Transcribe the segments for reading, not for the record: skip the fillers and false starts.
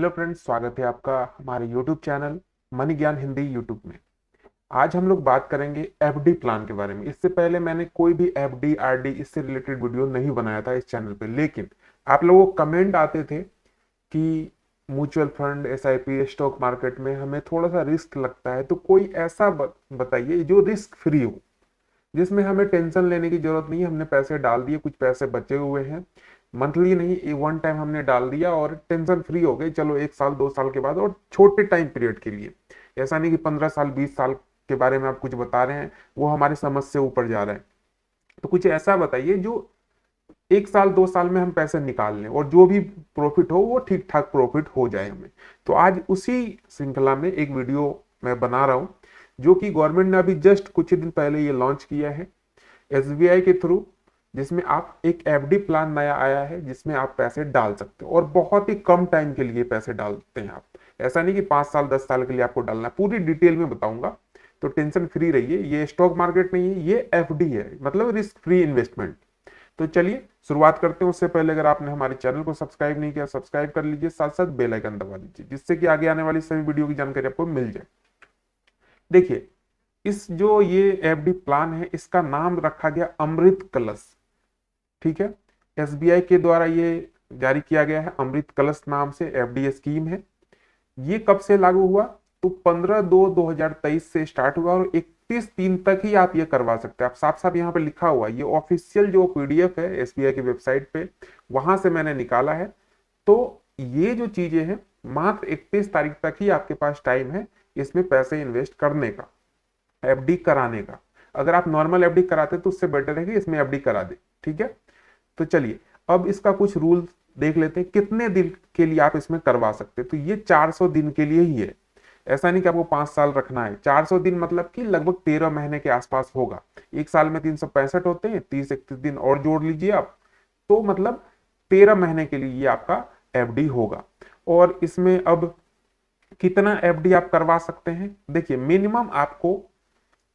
Hello friends, स्वागत है आपका हमारे यूट्यूब चैनल मनी ज्ञान हिंदी यूट्यूब में। आज हम लोग बात करेंगे एफडी प्लान के बारे में। इससे पहले मैंने कोई भी एफडी आरडी इससे रिलेटेड वीडियो नहीं बनाया था इस चैनल पे, लेकिन आप लोगों को कमेंट आते थे कि mutual fund, SIP, stock market में हमें थोड़ा सा रिस्क लगता है, तो कोई ऐसा बताइए जो रिस्क फ्री हो, जिसमें हमें टेंशन लेने की जरूरत नहीं है। हमने पैसे डाल दिए, कुछ पैसे बचे हुए हैं, मंथली नहीं, वन टाइम हमने डाल दिया और टेंशन फ्री हो गए। चलो 1 साल 2 साल के बाद, और छोटे टाइम पीरियड के लिए। ऐसा नहीं कि 15 साल 20 साल के बारे में आप कुछ बता रहे हैं, वो हमारी समझ से ऊपर जा रहा है। तो कुछ ऐसा बताइए जो 1 साल 2 साल में हम पैसे निकाल लें और जो भी प्रॉफिट हो वो ठीक ठाक प्रॉफिट हो जाए हमें। तो आज उसी श्रृंखला में एक वीडियो मैं बना रहा हूं, जो कि गवर्नमेंट ने अभी जस्ट कुछ दिन पहले ये लॉन्च किया है एसबीआई के थ्रू, जिसमें आप एक एफडी प्लान नया आया है जिसमें आप पैसे डाल सकते हो और बहुत ही कम टाइम के लिए पैसे डालते हैं आप। ऐसा नहीं कि 5 साल 10 साल के लिए आपको डालना है, पूरी डिटेल में बताऊंगा, तो टेंशन फ्री रहिए। ये स्टॉक मार्केट नहीं है, ये एफडी है, मतलब रिस्क फ्री इन्वेस्टमेंट। तो चलिए शुरुआत करते हैं। उससे पहले अगर आपने हमारे चैनल को सब्सक्राइब नहीं किया, सब्सक्राइब कर लीजिए, साथ साथ बेल आइकन दबा लीजिए, जिससे कि आगे आने वाली सभी वीडियो की जानकारी आपको मिल जाए। देखिए, इस जो ये एफडी प्लान है, इसका नाम रखा गया अमृत कलश। ठीक है, एसबीआई के द्वारा ये जारी किया गया है, अमृत कलश नाम से एफडी स्कीम है। ये कब से लागू हुआ? तो 15/2/2023 से स्टार्ट हुआ और 31/3 तक ही आप ये करवा सकते हैं। आप साफ साफ यहाँ पे लिखा हुआ है, ये ऑफिशियल जो पीडीएफ है एसबीआई की वेबसाइट पे, वहां से मैंने निकाला है। तो ये जो चीजें हैं, मात्र 31 तारीख तक ही आपके पास टाइम है इसमें पैसे इन्वेस्ट करने का, एफडी कराने का। अगर आप नॉर्मल एफडी कराते तो उससे बेटर है कि इसमें एफडी करा दे। ठीक है, तो चलिए अब इसका कुछ रूल देख लेते हैं, कितने दिन के लिए आप इसमें करवा सकते हैं। तो ये 400 दिन के लिए ही है। ऐसा नहीं कि आपको 5 साल रखना है। 400 दिन मतलब कि लगभग 13 महीने के आसपास होगा। एक साल में 365 होते हैं, 30 31 दिन और जोड़ लीजिए आप, तो मतलब 13 महीने के लिए ये आपका एफडी होगा। और इसमें अब कितना एफडी आप करवा सकते हैं? देखिए, मिनिमम आपको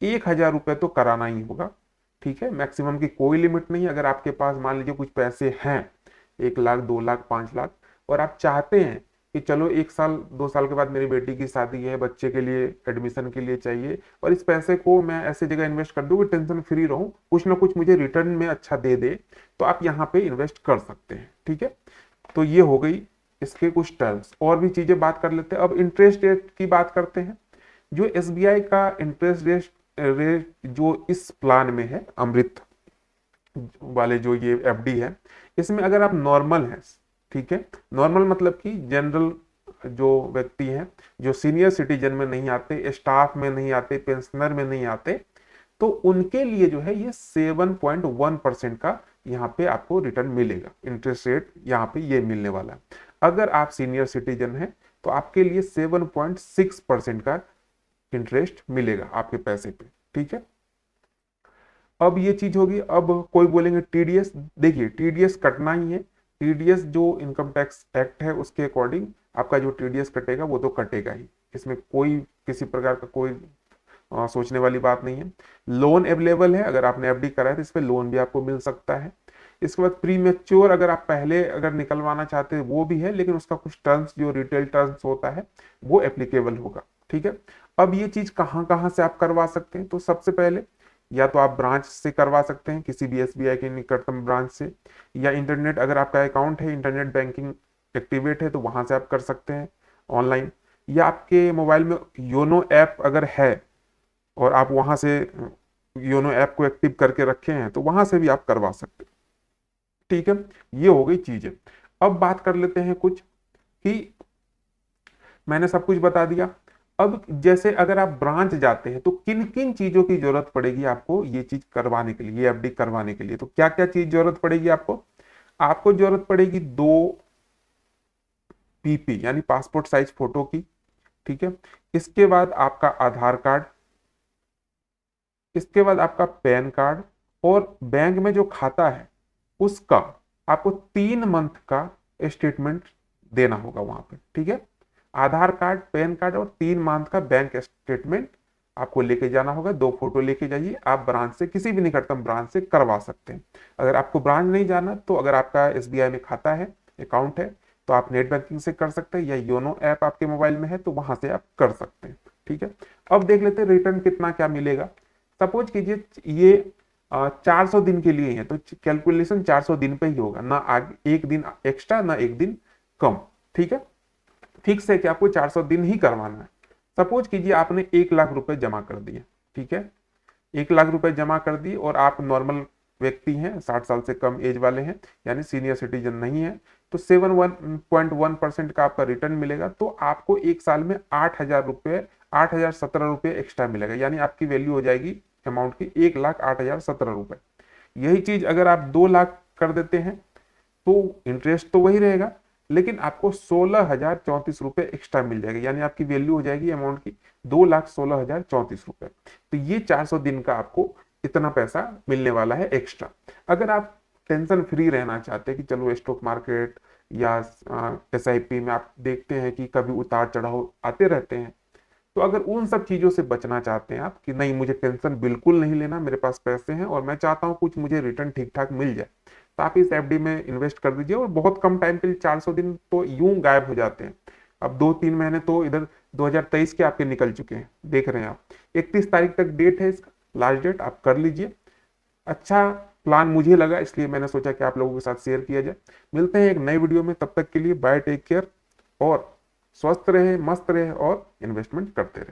1,000 रुपए तो कराना ही होगा। ठीक है, मैक्सिमम की कोई लिमिट नहीं। अगर आपके पास मान लीजिए कुछ पैसे हैं, 1 लाख 2 लाख 5 लाख, और आप चाहते हैं कि चलो 1 साल 2 साल के बाद मेरी बेटी की शादी है, बच्चे के लिए एडमिशन के लिए चाहिए, और इस पैसे को मैं ऐसे जगह इन्वेस्ट कर दूं कि टेंशन फ्री रहूं, कुछ ना कुछ मुझे रिटर्न में अच्छा दे दे, तो आप यहाँ पे इन्वेस्ट कर सकते हैं। ठीक है, तो ये हो गई इसके कुछ टर्म्स। और भी चीजें बात कर लेते हैं। अब इंटरेस्ट रेट की बात करते हैं। जो एसबीआई का इंटरेस्ट रेट जो इस प्लान में है, अमृत वाले जो ये एफडी है, इसमें अगर आप नॉर्मल हैं, ठीक है, नॉर्मल मतलब कि जनरल जो व्यक्ति हैं, जो सीनियर सिटीजन में नहीं आते, स्टाफ में नहीं आते, पेंशनर में नहीं आते, तो उनके लिए जो है ये 7.1% का यहाँ पे आपको रिटर्न मिलेगा। इंटरेस्ट रेट यहाँ पे ये मिलने वाला है। अगर आप सीनियर सिटीजन हैं तो आपके लिए 7.6% का इंटरेस्ट मिलेगा आपके पैसे पे। ठीक है, अब ये चीज होगी। अब कोई बोलेंगे टीडीएस, देखिए टीडीएस कटना ही है। टीडीएस जो इनकम टैक्स एक्ट है उसके अकॉर्डिंग आपका जो टीडीएस कटेगा वो तो कटेगा ही, इसमें कोई किसी प्रकार का कोई सोचने वाली बात नहीं है। लोन अवेलेबल है, अगर आपने एफडी करा है तो इस पे लोन भी आपको मिल सकता है। इसके बाद प्री मैच्योर, अगर आप पहले अगर निकलवाना चाहते हैं वो भी है, लेकिन उसका कुछ टर्म्स जो रिटेल टर्म्स होता है वो एप्लीकेबल होगा। ठीक है, अब ये चीज कहाँ कहाँ से आप करवा सकते हैं? तो सबसे पहले या तो आप ब्रांच से करवा सकते हैं, किसी भी एसबीआई के निकटतम ब्रांच से, या इंटरनेट, अगर आपका अकाउंट है, इंटरनेट बैंकिंग एक्टिवेट है तो वहां से आप कर सकते हैं ऑनलाइन, या आपके मोबाइल में योनो ऐप अगर है और आप वहां से योनो ऐप को एक्टिव करके रखे हैं तो वहां से भी आप करवा सकते हैं। ठीक है, ये हो गई चीजें। अब बात कर लेते हैं कुछ कि मैंने सब कुछ बता दिया। अब जैसे अगर आप ब्रांच जाते हैं तो किन किन चीजों की जरूरत पड़ेगी आपको ये चीज करवाने के लिए, ये एफडी करवाने के लिए? तो क्या क्या चीज जरूरत पड़ेगी आपको? आपको जरूरत पड़ेगी 2 पीपी यानी पासपोर्ट साइज फोटो की। ठीक है, इसके बाद आपका आधार कार्ड, इसके बाद आपका पैन कार्ड, और बैंक में जो खाता है उसका आपको 3 मंथ का स्टेटमेंट देना होगा वहां पे। ठीक है, आधार कार्ड, पैन कार्ड और 3 मंथ का बैंक स्टेटमेंट आपको लेके जाना होगा। 2 फोटो लेके जाइए। आप ब्रांच से, किसी भी निकटतम ब्रांच से करवा सकते हैं। अगर आपको ब्रांच नहीं जाना तो अगर आपका एसबीआई में खाता है, अकाउंट है, तो आप नेट बैंकिंग से कर सकते हैं, या योनो ऐप आपके मोबाइल में है तो वहां से आप कर सकते हैं। ठीक है, अब देख लेते हैं रिटर्न कितना क्या मिलेगा। सपोज कीजिए ये 400 दिन के लिए है, तो कैलकुलेशन 400 दिन पे ही होगा, ना आगे एक दिन एक्स्ट्रा ना एक दिन कम। ठीक है, फिक्स है कि आपको 400 दिन ही करवाना है। सपोज कीजिए आपने 1 लाख रुपए जमा कर दिए। ठीक है, 1 लाख रुपए जमा कर दिए और आप नॉर्मल व्यक्ति हैं, 60 साल से कम एज वाले हैं, यानी सीनियर सिटीजन नहीं है, तो 7.1% का आपका रिटर्न मिलेगा। तो आपको एक साल में 8,017 रुपये एक्स्ट्रा मिलेगा, यानी आपकी वैल्यू हो जाएगी अमाउंट की 1,08,017 रुपये। यही चीज अगर आप 2 लाख कर देते हैं तो इंटरेस्ट तो वही रहेगा, लेकिन आपको 16,034 रुपये एक्स्ट्रा मिल जाएगा, यानी आपकी वैल्यू हो जाएगी अमाउंट की 2,16,034 रुपये। तो ये 400 दिन का आपको इतना पैसा मिलने वाला है एक्स्ट्रा। अगर आप टेंशन फ्री रहना चाहते हैं कि चलो स्टॉक मार्केट या SIP में आप देखते हैं कि कभी उतार चढ़ाव आते रहते हैं, तो अगर उन सब चीजों से बचना चाहते हैं आप कि नहीं मुझे टेंशन बिल्कुल नहीं लेना, मेरे पास पैसे हैं और मैं चाहता हूं कुछ मुझे रिटर्न ठीक ठाक मिल जाए, तो आप इस FD में इन्वेस्ट कर दीजिए। और बहुत कम टाइम के लिए 400 दिन तो यूं गायब हो जाते हैं। अब 2-3 महीने तो इधर 2023 के आपके निकल चुके हैं, देख रहे हैं आप। 31 तारीख तक डेट है इसका, लास्ट डेट, आप कर लीजिए। अच्छा प्लान मुझे लगा, इसलिए मैंने सोचा कि आप लोगों के साथ शेयर किया जाए। मिलते हैं एक नई वीडियो में, तब तक के लिए बाय, टेक केयर, और स्वस्थ रहे, मस्त रहे और इन्वेस्टमेंट करते रहे।